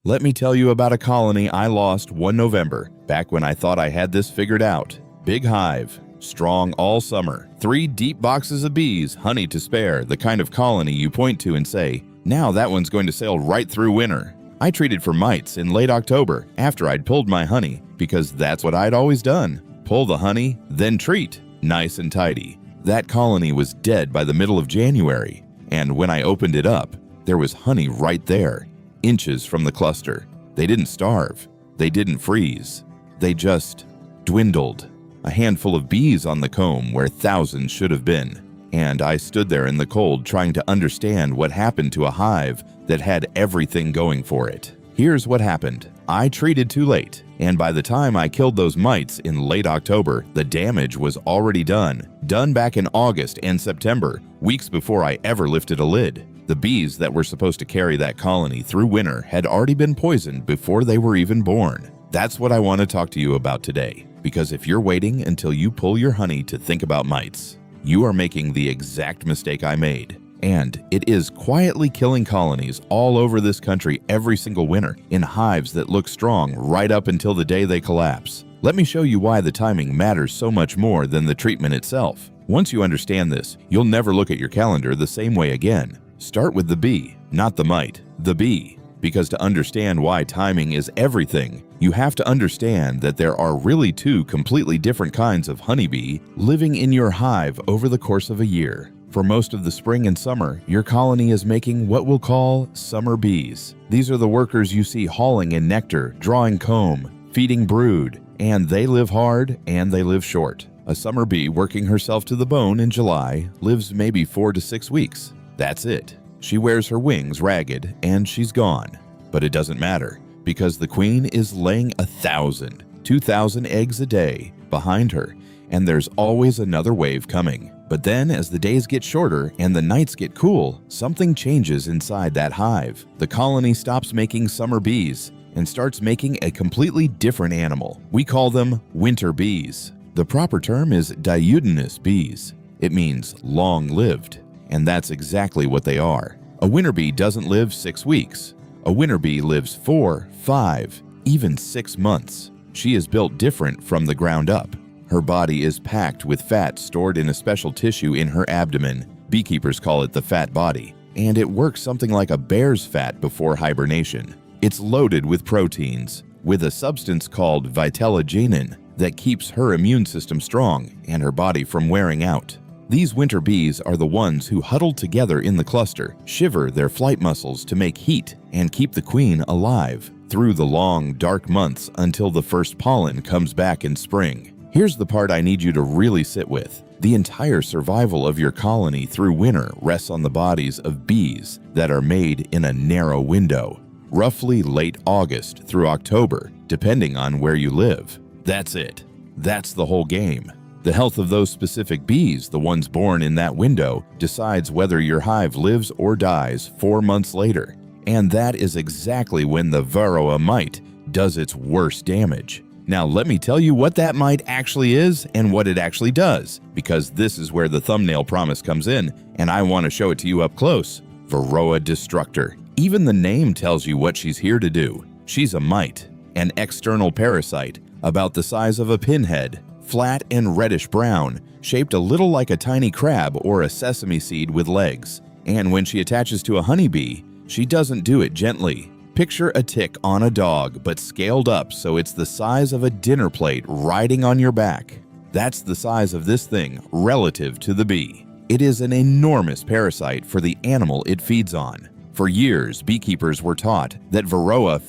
Let me tell you about a colony I lost one November, back when I thought I had this figured out. Big hive, strong all summer, 3 deep boxes of bees, honey to spare, the kind of colony you point to and say, now that one's going to sail right through winter. I treated for mites in late October after I'd pulled my honey, because that's what I'd always done. Pull the honey, then treat, nice and tidy. That colony was dead by the middle of January, and when I opened it up, there was honey right there. Inches from the cluster. They didn't starve. They didn't freeze. They just dwindled. A handful of bees on the comb where thousands should have been. And I stood there in the cold trying to understand what happened to a hive that had everything going for it. Here's what happened. I treated too late, and by the time I killed those mites in late October, the damage was already done. Done back in August and September, weeks before I ever lifted a lid. The bees that were supposed to carry that colony through winter had already been poisoned before they were even born. That's what I want to talk to you about today, because if you're waiting until you pull your honey to think about mites, you are making the exact mistake I made. And it is quietly killing colonies all over this country every single winter in hives that look strong right up until the day they collapse. Let me show you why the timing matters so much more than the treatment itself. Once you understand this, you'll never look at your calendar the same way again. Start with the bee, not the mite, the bee. Because to understand why timing is everything, you have to understand that there are really 2 completely different kinds of honeybee living in your hive over the course of a year. For most of the spring and summer, your colony is making what we'll call summer bees. These are the workers you see hauling in nectar, drawing comb, feeding brood, and they live hard and they live short. A summer bee working herself to the bone in July lives maybe 4 to 6 weeks. That's it. She wears her wings ragged and she's gone. But it doesn't matter, because the queen is laying 1,000, 2,000 eggs a day behind her, and there's always another wave coming. But then as the days get shorter and the nights get cool, something changes inside that hive. The colony stops making summer bees and starts making a completely different animal. We call them winter bees. The proper term is diudinous bees. It means long-lived. And that's exactly what they are. A winter bee doesn't live 6 weeks. A winter bee lives 4, 5, even 6 months. She is built different from the ground up. Her body is packed with fat stored in a special tissue in her abdomen. Beekeepers call it the fat body. And it works something like a bear's fat before hibernation. It's loaded with proteins, with a substance called vitellogenin that keeps her immune system strong and her body from wearing out. These winter bees are the ones who huddle together in the cluster, shiver their flight muscles to make heat, and keep the queen alive through the long, dark months until the first pollen comes back in spring. Here's the part I need you to really sit with. The entire survival of your colony through winter rests on the bodies of bees that are made in a narrow window, roughly late August through October, depending on where you live. That's it. That's the whole game. The health of those specific bees, the ones born in that window, decides whether your hive lives or dies 4 months later. And that is exactly when the Varroa mite does its worst damage. Now let me tell you what that mite actually is and what it actually does, because this is where the thumbnail promise comes in, and I want to show it to you up close. Varroa destructor. Even the name tells you what she's here to do. She's a mite, an external parasite, about the size of a pinhead. Flat and reddish-brown, shaped a little like a tiny crab or a sesame seed with legs. And when she attaches to a honeybee, she doesn't do it gently. Picture a tick on a dog, but scaled up so it's the size of a dinner plate riding on your back. That's the size of this thing relative to the bee. It is an enormous parasite for the animal it feeds on. For years, beekeepers were taught that Varroa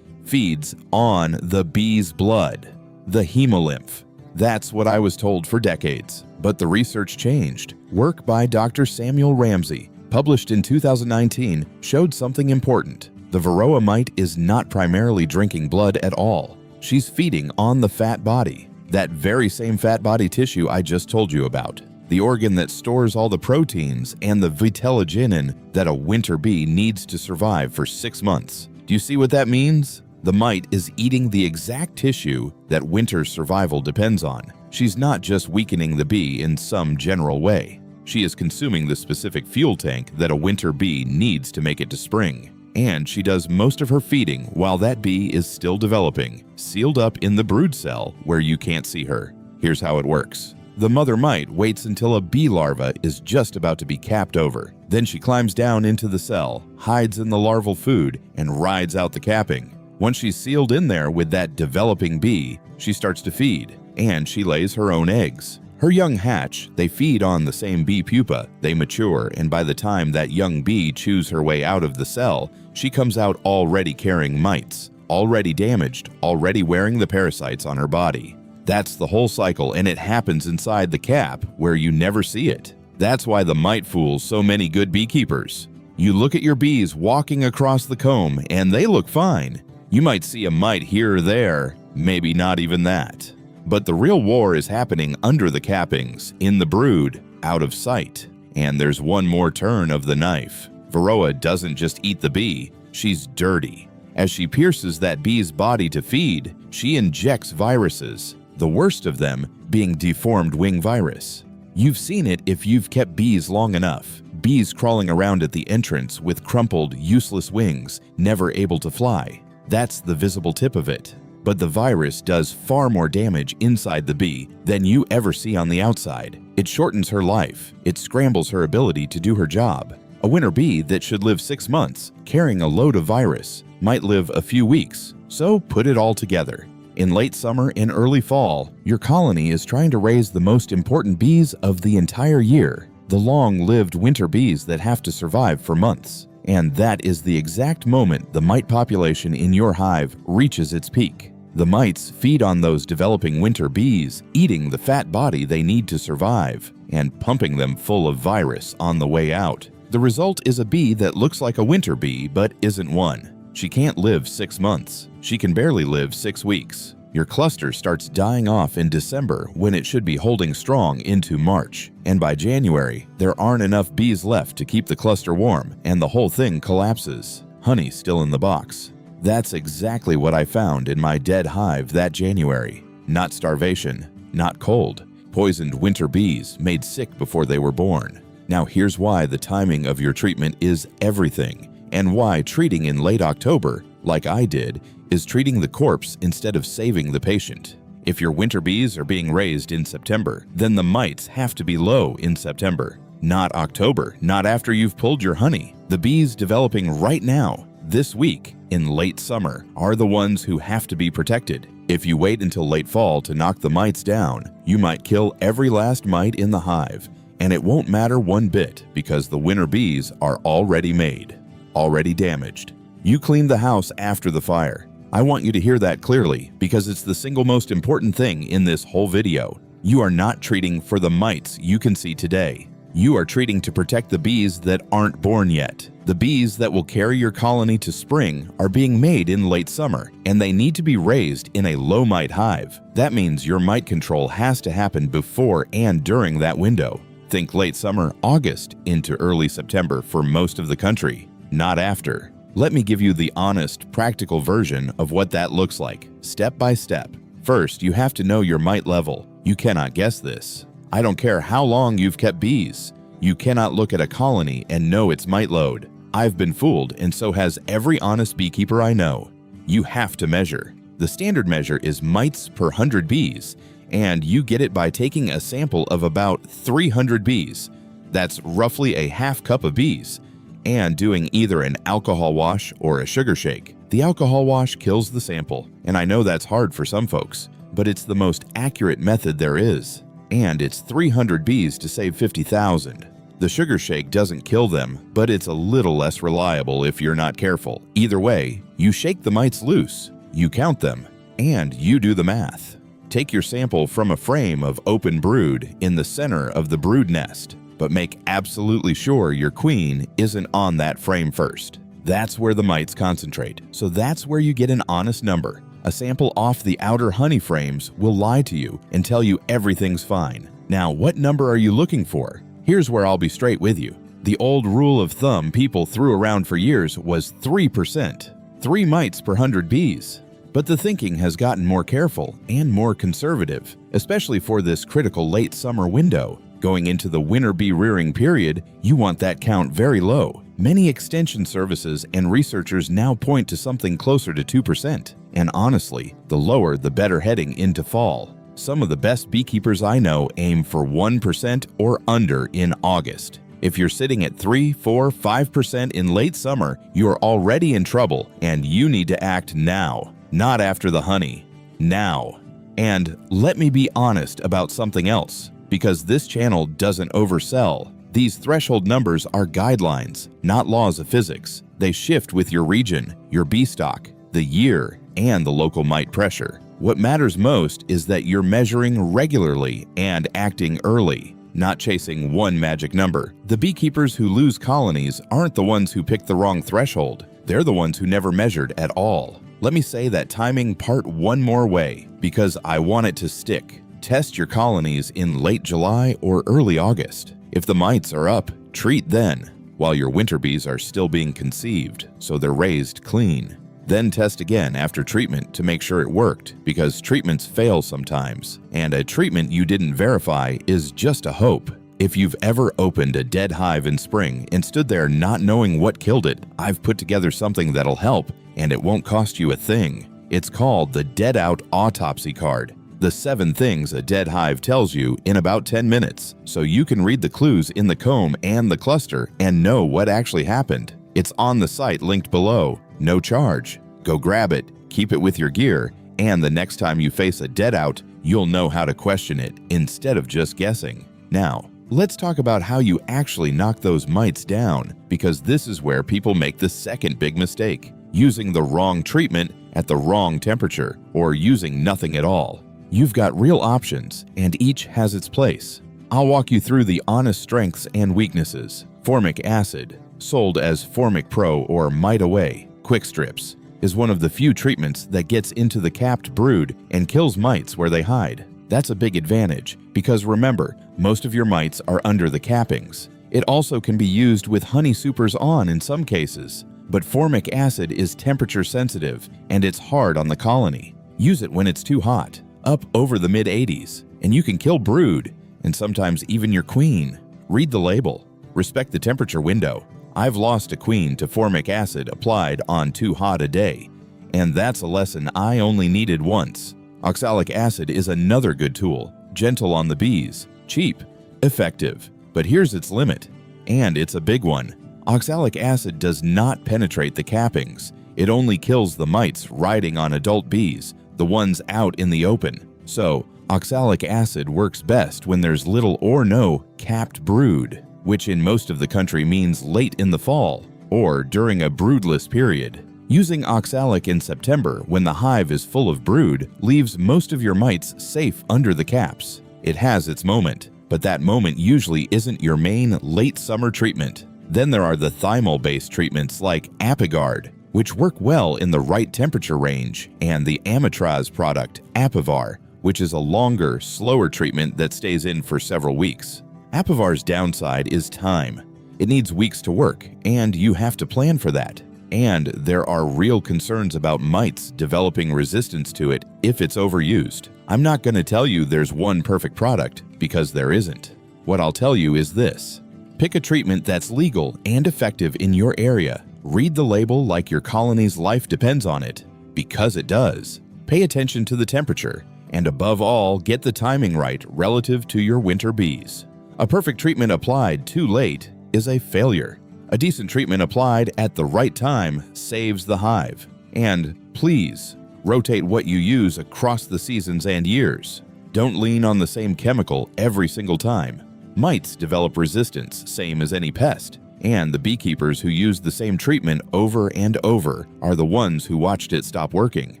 feeds on the bee's blood, the hemolymph. That's what I was told for decades. But the research changed. Work by Dr. Samuel Ramsey, published in 2019, showed something important. The Varroa mite is not primarily drinking blood at all. She's feeding on the fat body, that very same fat body tissue I just told you about, the organ that stores all the proteins and the vitellogenin that a winter bee needs to survive for 6 months. Do you see what that means? The mite is eating the exact tissue that winter's survival depends on. She's not just weakening the bee in some general way. She is consuming the specific fuel tank that a winter bee needs to make it to spring. And she does most of her feeding while that bee is still developing, sealed up in the brood cell where you can't see her. Here's how it works. The mother mite waits until a bee larva is just about to be capped over. Then she climbs down into the cell, hides in the larval food, and rides out the capping. Once she's sealed in there with that developing bee, she starts to feed, and she lays her own eggs. Her young hatch, they feed on the same bee pupa, they mature, and by the time that young bee chews her way out of the cell, she comes out already carrying mites, already damaged, already wearing the parasites on her body. That's the whole cycle, and it happens inside the cap where you never see it. That's why the mite fools so many good beekeepers. You look at your bees walking across the comb, and they look fine. You might see a mite here or there, maybe not even that. But the real war is happening under the cappings, in the brood, out of sight. And there's one more turn of the knife. Varroa doesn't just eat the bee, she's dirty. As she pierces that bee's body to feed, she injects viruses, the worst of them being deformed wing virus. You've seen it if you've kept bees long enough. Bees crawling around at the entrance with crumpled, useless wings, never able to fly. That's the visible tip of it. But the virus does far more damage inside the bee than you ever see on the outside. It shortens her life. It scrambles her ability to do her job. A winter bee that should live 6 months, carrying a load of virus, might live a few weeks. So put it all together. In late summer and early fall, your colony is trying to raise the most important bees of the entire year, the long-lived winter bees that have to survive for months. And that is the exact moment the mite population in your hive reaches its peak. The mites feed on those developing winter bees, eating the fat body they need to survive, and pumping them full of virus on the way out. The result is a bee that looks like a winter bee but isn't one. She can't live 6 months. She can barely live 6 weeks. Your cluster starts dying off in December when it should be holding strong into March. And by January, there aren't enough bees left to keep the cluster warm, and the whole thing collapses. Honey still in the box. That's exactly what I found in my dead hive that January. Not starvation, not cold. Poisoned winter bees made sick before they were born. Now here's why the timing of your treatment is everything, and why treating in late October, like I did, is treating the corpse instead of saving the patient. If your winter bees are being raised in September, then the mites have to be low in September, not October, not after you've pulled your honey. The bees developing right now, this week, in late summer, are the ones who have to be protected. If you wait until late fall to knock the mites down, you might kill every last mite in the hive, and it won't matter one bit because the winter bees are already made, already damaged. You cleaned the house after the fire. I want you to hear that clearly because it's the single most important thing in this whole video. You are not treating for the mites you can see today. You are treating to protect the bees that aren't born yet. The bees that will carry your colony to spring are being made in late summer, and they need to be raised in a low mite hive. That means your mite control has to happen before and during that window. Think late summer, August into early September for most of the country, not after. Let me give you the honest, practical version of what that looks like, step by step. First, you have to know your mite level. You cannot guess this. I don't care how long you've kept bees. You cannot look at a colony and know its mite load. I've been fooled, and so has every honest beekeeper I know. You have to measure. The standard measure is mites per 100 bees, and you get it by taking a sample of about 300 bees. That's roughly a half cup of bees, and doing either an alcohol wash or a sugar shake. The alcohol wash kills the sample, and I know that's hard for some folks, but it's the most accurate method there is. And it's 300 bees to save 50,000. The sugar shake doesn't kill them, but it's a little less reliable if you're not careful. Either way, you shake the mites loose, you count them, and you do the math. Take your sample from a frame of open brood in the center of the brood nest, but make absolutely sure your queen isn't on that frame first. That's where the mites concentrate, so that's where you get an honest number. A sample off the outer honey frames will lie to you and tell you everything's fine. Now, what number are you looking for? Here's where I'll be straight with you. The old rule of thumb people threw around for years was 3%, 3 mites per 100 bees. But the thinking has gotten more careful and more conservative, especially for this critical late summer window. Going into the winter bee rearing period, you want that count very low. Many extension services and researchers now point to something closer to 2%. And honestly, the lower the better heading into fall. Some of the best beekeepers I know aim for 1% or under in August. If you're sitting at 3, 4, 5% in late summer, you're already in trouble and you need to act now, not after the honey. Now. And let me be honest about something else, because this channel doesn't oversell. These threshold numbers are guidelines, not laws of physics. They shift with your region, your bee stock, the year, and the local mite pressure. What matters most is that you're measuring regularly and acting early, not chasing one magic number. The beekeepers who lose colonies aren't the ones who picked the wrong threshold. They're the ones who never measured at all. Let me say that timing part one more way, because I want it to stick. Test your colonies in late July or early August. If the mites are up, treat then, while your winter bees are still being conceived, so they're raised clean. Then test again after treatment to make sure it worked, because treatments fail sometimes, and a treatment you didn't verify is just a hope. If you've ever opened a dead hive in spring and stood there not knowing what killed it, I've put together something that'll help, and it won't cost you a thing. It's called the Dead Out Autopsy Card. The 7 things a dead hive tells you in about 10 minutes, so you can read the clues in the comb and the cluster and know what actually happened. It's on the site linked below. No charge. Go grab it, keep it with your gear, and the next time you face a dead out, you'll know how to question it instead of just guessing. Now, let's talk about how you actually knock those mites down, because this is where people make the second big mistake: using the wrong treatment at the wrong temperature, or using nothing at all. You've got real options, and each has its place. I'll walk you through the honest strengths and weaknesses. Formic acid, sold as Formic Pro or Mite Away Quick Strips, is one of the few treatments that gets into the capped brood and kills mites where they hide. That's a big advantage, because remember, most of your mites are under the cappings. It also can be used with honey supers on in some cases, but formic acid is temperature sensitive and it's hard on the colony. Use it when it's too hot, up over the mid-80s, and you can kill brood, and sometimes even your queen. Read the label. Respect the temperature window. I've lost a queen to formic acid applied on too hot a day, and that's a lesson I only needed once. Oxalic acid is another good tool, gentle on the bees, cheap, effective, but here's its limit, and it's a big one. Oxalic acid does not penetrate the cappings. It only kills the mites riding on adult bees, the ones out in the open. So, oxalic acid works best when there's little or no capped brood, which in most of the country means late in the fall or during a broodless period. Using oxalic in September when the hive is full of brood leaves most of your mites safe under the caps. It has its moment, but that moment usually isn't your main late summer treatment. Then there are the thymol-based treatments like Apigard, which work well in the right temperature range, and the Amitraz product, Apivar, which is a longer, slower treatment that stays in for several weeks. Apivar's downside is time. It needs weeks to work, and you have to plan for that. And there are real concerns about mites developing resistance to it if it's overused. I'm not going to tell you there's one perfect product, because there isn't. What I'll tell you is this: pick a treatment that's legal and effective in your area. Read the label like your colony's life depends on it, because it does. Pay attention to the temperature, and above all, get the timing right relative to your winter bees. A perfect treatment applied too late is a failure. A decent treatment applied at the right time saves the hive. And please, rotate what you use across the seasons and years. Don't lean on the same chemical every single time. Mites develop resistance, same as any pest. And the beekeepers who used the same treatment over and over are the ones who watched it stop working.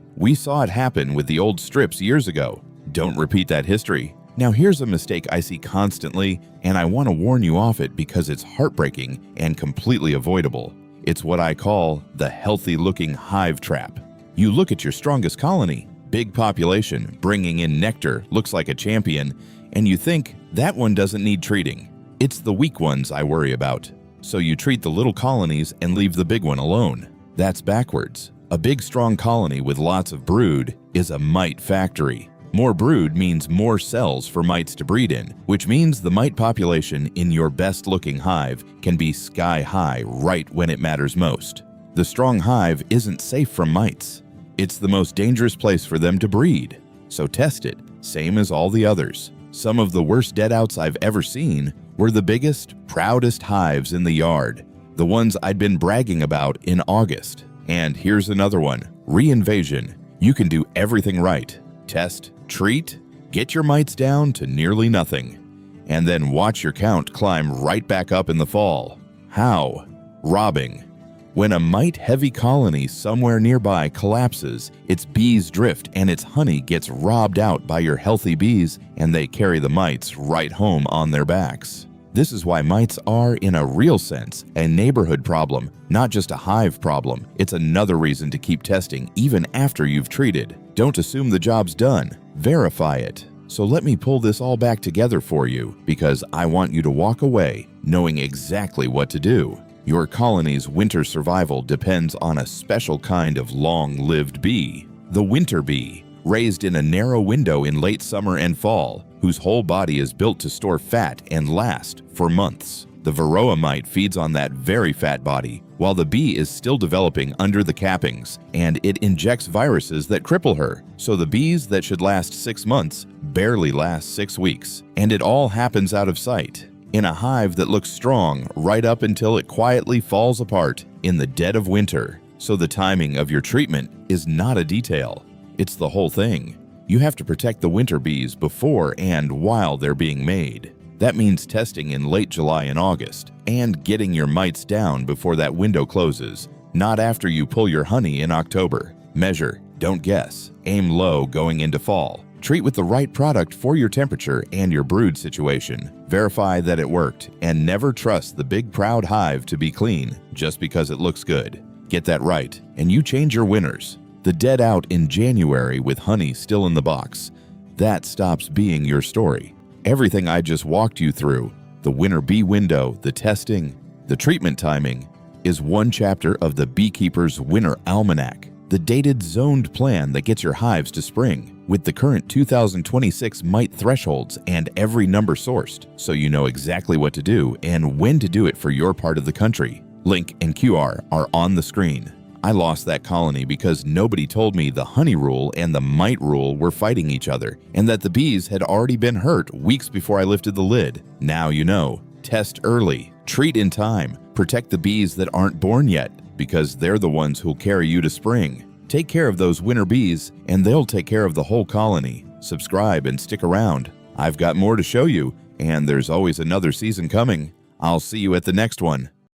We saw it happen with the old strips years ago. Don't repeat that history. Now here's a mistake I see constantly, and I want to warn you off it because it's heartbreaking and completely avoidable. It's what I call the healthy-looking hive trap. You look at your strongest colony, big population, bringing in nectar, looks like a champion, and you think that one doesn't need treating. It's the weak ones I worry about. So you treat the little colonies and leave the big one alone. That's backwards. A big strong colony with lots of brood is a mite factory. More brood means more cells for mites to breed in, which means the mite population in your best-looking hive can be sky-high right when it matters most. The strong hive isn't safe from mites. It's the most dangerous place for them to breed. So test it, same as all the others. Some of the worst dead-outs I've ever seen were the biggest, proudest hives in the yard, the ones I'd been bragging about in August. And here's another one, reinvasion. You can do everything right. Test, treat, get your mites down to nearly nothing, and then watch your count climb right back up in the fall. How? Robbing. When a mite-heavy colony somewhere nearby collapses, its bees drift and its honey gets robbed out by your healthy bees, and they carry the mites right home on their backs. This is why mites are, in a real sense, a neighborhood problem, not just a hive problem. It's another reason to keep testing even after you've treated. Don't assume the job's done. Verify it. So let me pull this all back together for you, because I want you to walk away knowing exactly what to do. Your colony's winter survival depends on a special kind of long-lived bee, the winter bee, raised in a narrow window in late summer and fall, whose whole body is built to store fat and last for months. The Varroa mite feeds on that very fat body, while the bee is still developing under the cappings, and it injects viruses that cripple her. So the bees that should last 6 months barely last 6 weeks, and it all happens out of sight, in a hive that looks strong right up until it quietly falls apart in the dead of winter. So the timing of your treatment is not a detail, it's the whole thing. You have to protect the winter bees before and while they're being made. That means testing in late July and August, and getting your mites down before that window closes, not after you pull your honey in October. Measure, don't guess, aim low going into fall. Treat with the right product for your temperature and your brood situation. Verify that it worked, and never trust the big proud hive to be clean just because it looks good. Get that right, and you change your winners. The dead out in January with honey still in the box, that stops being your story. Everything I just walked you through, the winter bee window, the testing, the treatment timing, is one chapter of the Beekeeper's Winter Almanac, the dated zoned plan that gets your hives to spring, with the current 2026 mite thresholds and every number sourced, so you know exactly what to do and when to do it for your part of the country. Link and QR are on the screen. I lost that colony because nobody told me the honey rule and the mite rule were fighting each other, and that the bees had already been hurt weeks before I lifted the lid. Now you know. Test early, treat in time, protect the bees that aren't born yet, because they're the ones who'll carry you to spring. Take care of those winter bees, and they'll take care of the whole colony. Subscribe and stick around. I've got more to show you, and there's always another season coming. I'll see you at the next one.